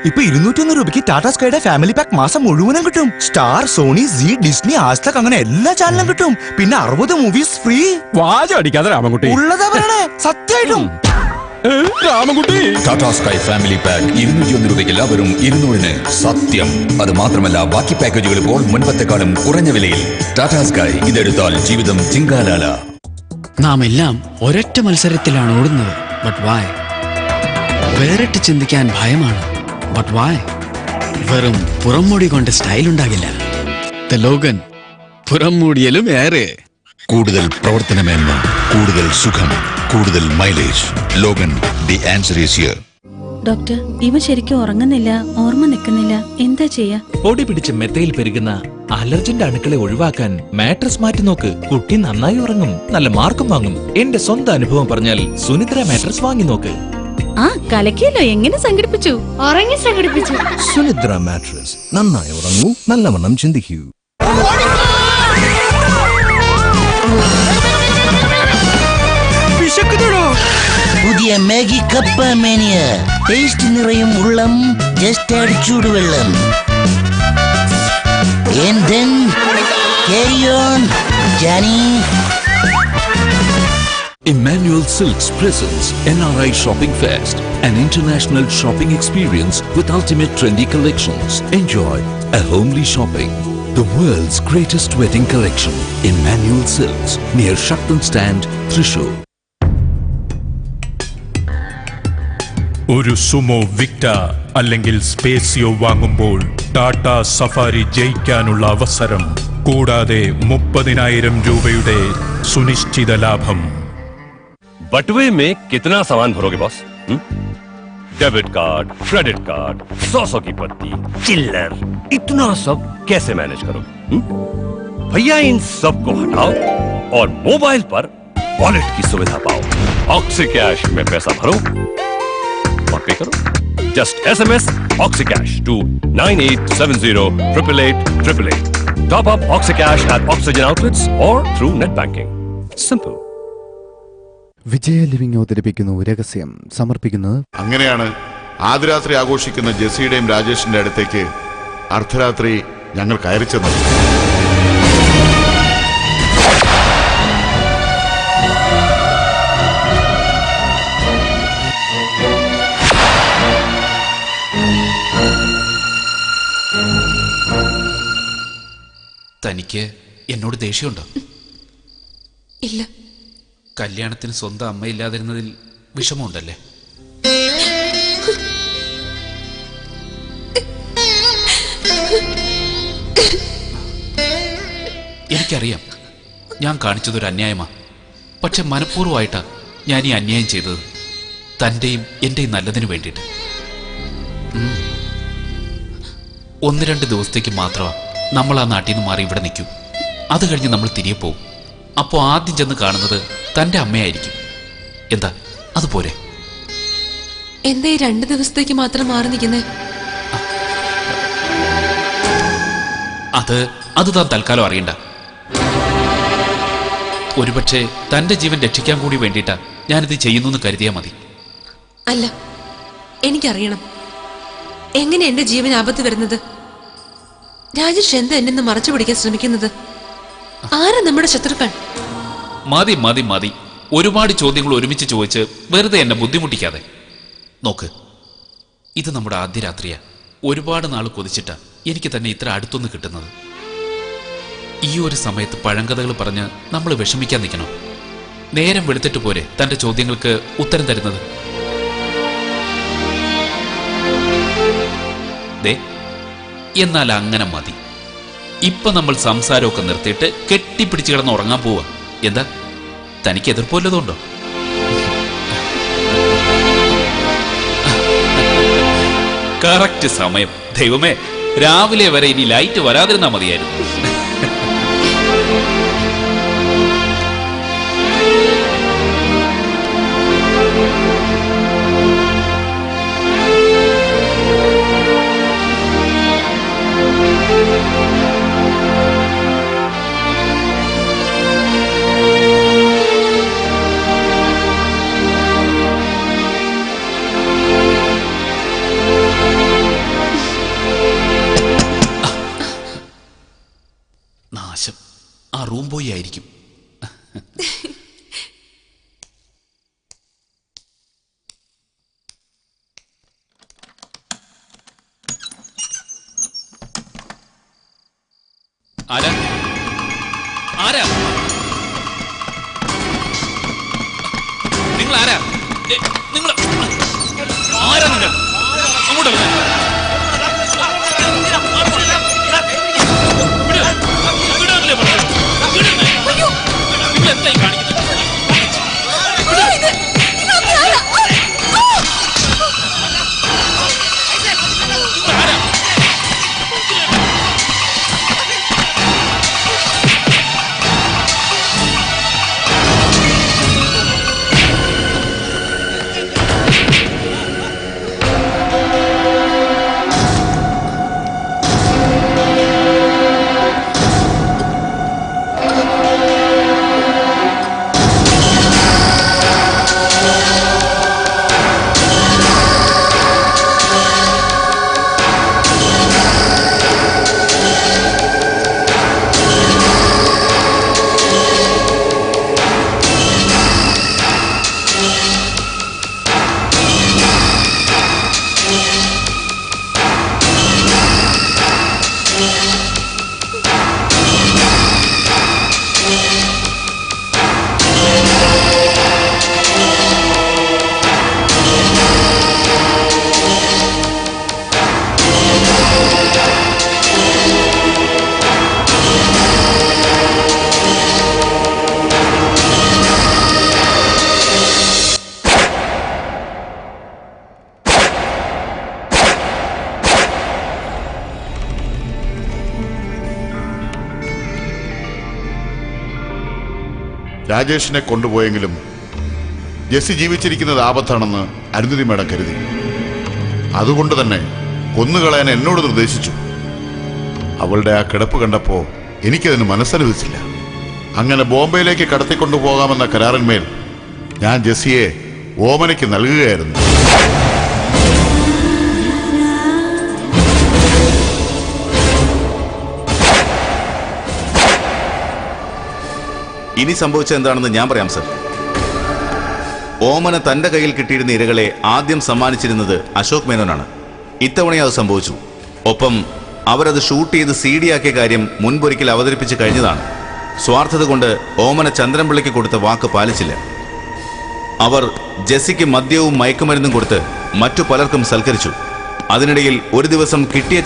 ഇപ്പൊ 201 രൂപയ്ക്ക് Tata സ്കൈയുടെ family pack മാസം മുഴുവനും കിട്ടും. സ്റ്റാർ, സോണി, സി, ഡിസ്നി, ആസ്തക് അങ്ങനെ എല്ലാ ചാനലും കിട്ടും. പിന്നെ 60 മൂവീസ് ഫ്രീ. വാചം അടിക്കാതെ രാമൻകുട്ടി. ഉള്ളതാ പറയണേ, സത്യമായിട്ടും. Ramankutty, Tata sky family pack 201 രൂപയ്ക്ക് എല്ലാവരും 200-ന് സത്യം. അത് മാത്രമല്ല, ബാക്കി പാക്കേജുകൾ ഇപ്പോൾ മുൻപത്തെക്കാളും കുറഞ്ഞ വിലയിൽ. ടാറ്റാ സ്കൈ, ഇതെടുത്താൽ ജീവിതം ചിങ്കാലാല. നാം എല്ലാം ഒരൊറ്റ മത്സരത്തിലാണ് ഓടുന്നത്. ബട്ട് വായ്? വേറിട്ട് ചിന്തിക്കാൻ ഭയമാണ്. ബട്ട് വായ്? വെറും പുറംമൂടി കൊണ്ട് സ്റ്റൈൽ ഉണ്ടാകില്ല. ദ ലോഗൻ, പുറംമൂടിയലും ഏറെ. കൂടുതൽ പ്രവർത്തനമേന്മ, കൂടുതൽ സുഖം, കൂടുതൽ mileage. Logan, the answer is here. Doctor, ഇവ ശരിക്കും ഉറങ്ങുന്നില്ല, ഓർമ്മ നിൽക്കുന്നില്ല, എന്താ ചെയ്യാ? പൊടി പിടിച്ച് മെത്തയിൽ പെരുകുന്ന അലർജിന്റെ അണുക്കളെ ഒഴിവാക്കാൻ മാട്രസ് മാറ്റി നോക്ക്. കുട്ടി നന്നായി ഉറങ്ങും, നല്ല മാർക്കും വാങ്ങും. എന്റെ സ്വന്തം അനുഭവം പറഞ്ഞാൽ സുനിദ്ര മാട്രസ് വാങ്ങി നോക്ക്. ആ കലക്കിയല്ലോ, എങ്ങനെ സംഘടിപ്പിച്ചു? ഉറങ്ങി സംഘടിപ്പിച്ചു. സുനിദ്ര മാട്രസ്. നന്നായി ഉറങ്ങൂ, നല്ലവണ്ണം ചിന്തിക്കൂ. പുതിയ മാഗി കപ്പ മേനിയ. ടേസ്റ്റ് നിറയും ഉള്ളം, ജസ്റ്റ് ആഡ് ചൂടുവെള്ളം. And then carry on, Johnny. Emmanuel Silks presents NRI Shopping Fest, an international shopping experience with ultimate trendy collections. Enjoy a homely shopping. The world's greatest wedding collection. Emmanuel Silks, near Shaktan Stand, Thrissur. ഒരു sumo വിക്ട അല്ലെങ്കിൽ സ്പേസിയോ വാങ്ങുമ്പോൾ Tata safari ജയിക്കാനുള്ള അവസരം, കൂടാതെ 30,000 രൂപയുടെ സുനിശ്ചിത ലാഭം. बटुए में कितना सामान भरोगे boss? Debit card, credit card, 100 की पत्ती, चिल्लर, इतना सब कैसे मैनेज करोगे? भैया, इन सब को हटाओ और मोबाइल पर वॉलेट की सुविधा पाओ. ऑक्सी कैश में पैसा भरो और पे करो. Just SMS OxyCash to 9870888888. Top up OxyCash at Oxygen outlets or through net banking. Simple. Vijaya living അവതരിപ്പിക്കുന്നു രഹസ്യം. സമർപ്പിക്കുന്നത് അങ്ങനെയാണ് ആദ്യരാത്രി ആഘോഷിക്കുന്ന ജെസ്സിയുടെയും രാജേഷിന്റെ അടുത്തേക്ക് അർദ്ധരാത്രി ഞങ്ങൾ കയറി ചെന്നത്. തനിക്ക് എന്നോട് ദേഷ്യമുണ്ടോ? ഇല്ല. കല്യാണത്തിന് സ്വന്തം അമ്മയില്ലാതിരുന്നതിൽ വിഷമമുണ്ടല്ലേ? എനിക്കറിയാം ഞാൻ കാണിച്ചതൊരു അന്യായമാ. പക്ഷെ മനഃപൂർവ്വമായിട്ടാ ഞാൻ ഈ അന്യായം ചെയ്തത്, തൻ്റെയും എൻ്റെയും നല്ലതിന് വേണ്ടിയിട്ട്. 1-2 ദിവസത്തേക്ക് മാത്രമാണ് നമ്മൾ ആ നാട്ടിൽ നിന്ന് മാറി ഇവിടെ നിൽക്കൂ. അത് കഴിഞ്ഞ് നമ്മൾ തിരികെ പോകും. അപ്പോൾ ആദ്യം ചെന്ന് കാണുന്നത് തൻ്റെ അമ്മയായിരിക്കും. എന്താ, അതുപോലെ? എന്താ ഈ 2 ദിവസത്തേക്ക് മാത്രം മാറി നിൽക്കുന്നേ? അത് താൻ തൽക്കാലം അറിയണ്ട. ഒരുപക്ഷെ തൻ്റെ ജീവൻ രക്ഷിക്കാൻ കൂടി വേണ്ടിയിട്ടാ ഞാനിത് ചെയ്യുന്നു എന്ന് കരുതിയാൽ മതി. അല്ല, എനിക്കറിയണം എങ്ങനെ എന്റെ ജീവൻ ആപത്ത് വരുന്നത്. രാജേഷ് എന്താ എന്നെ മറച്ചു പിടിക്കാൻ ശ്രമിക്കുന്നത്? ആരാ നമ്മുടെ ശത്രുക്കൾ? മതി മതി മതി, ഒരുപാട് ചോദ്യങ്ങൾ ഒരുമിച്ച് ചോദിച്ച് വെറുതെ എന്നെ ബുദ്ധിമുട്ടിക്കാതെ. നോക്ക്, ഇത് നമ്മുടെ ആദ്യ രാത്രിയാ. ഒരുപാട് നാൾ കൊതിച്ചിട്ടാ എനിക്ക് തന്നെ ഇത്ര അടുത്തൊന്ന് കിട്ടുന്നത്. ഈ ഒരു സമയത്ത് പഴങ്കഥകൾ പറഞ്ഞ് നമ്മൾ വിഷമിക്കാൻ നിൽക്കണം. നേരം വെളുത്തിട്ട് പോരെ തൻ്റെ ചോദ്യങ്ങൾക്ക് ഉത്തരം തരുന്നത്. എന്നാൽ അങ്ങനെ മതി. ഇപ്പൊ നമ്മൾ സംസാരമൊക്കെ നിർത്തിയിട്ട് കെട്ടിപ്പിടിച്ച് കിടന്ന് ഉറങ്ങാൻ പോവാ. എന്താ, തനിക്ക് എതിർപ്പുള്ളതുണ്ടോ? കറക്റ്റ് സമയം. ദൈവമേ, രാവിലെ വരെ ഇനി ലൈറ്റ് വരാതിരുന്നാ മതിയായിരുന്നു. റൂം ബോയ് ആയിരിക്കും. ആരാ ആരാ നിങ്ങൾ? ആരാ നിങ്ങൾ? ആരാ നിങ്ങൾ? അങ്ങോട്ട് വന്നേ. നിങ്ങൾ എന്തായി കാണിക്കുന്നത്? രാജേഷിനെ കൊണ്ടുപോയെങ്കിലും ജെസ്സി ജീവിച്ചിരിക്കുന്നത് ആപത്താണെന്ന് അരുന്ധതി മേഡം കരുതി. അതുകൊണ്ട് തന്നെ കൊന്നുകളയാൻ എന്നോട് നിർദ്ദേശിച്ചു. അവളുടെ ആ കിടപ്പ് കണ്ടപ്പോ എനിക്കതിന് മനസ്സനുവദിച്ചില്ല. അങ്ങനെ ബോംബെയിലേക്ക് കടത്തിക്കൊണ്ടുപോകാമെന്ന കരാറിന്മേൽ ഞാൻ ജെസ്സിയെ ഓമനയ്ക്ക് നൽകുകയായിരുന്നു. ഇനി സംഭവിച്ചത് എന്താണെന്ന് ഞാൻ പറയാം സർ. ഓമന തന്റെ കയ്യിൽ കിട്ടിയിരുന്ന ഇരകളെ ആദ്യം സമ്മാനിച്ചിരുന്നത് അശോക് മേനോനാണ്. ഇത്തവണയും അത് സംഭവിച്ചു. ഒപ്പം അവരത് ഷൂട്ട് ചെയ്ത് CD ആക്കിയ കാര്യം മുൻപൊരിക്കൽ അവതരിപ്പിച്ച് കഴിഞ്ഞതാണ്. സ്വാർത്ഥത കൊണ്ട് ഓമന ചന്ദ്രൻപിള്ളയ്ക്ക് കൊടുത്ത വാക്ക് പാലിച്ചില്ല. അവർ ജെസ്സിക്ക് മദ്യവും മയക്കുമരുന്നും കൊടുത്ത് മറ്റു പലർക്കും സൽക്കരിച്ചു. അതിനിടയിൽ ഒരു ദിവസം കിട്ടിയ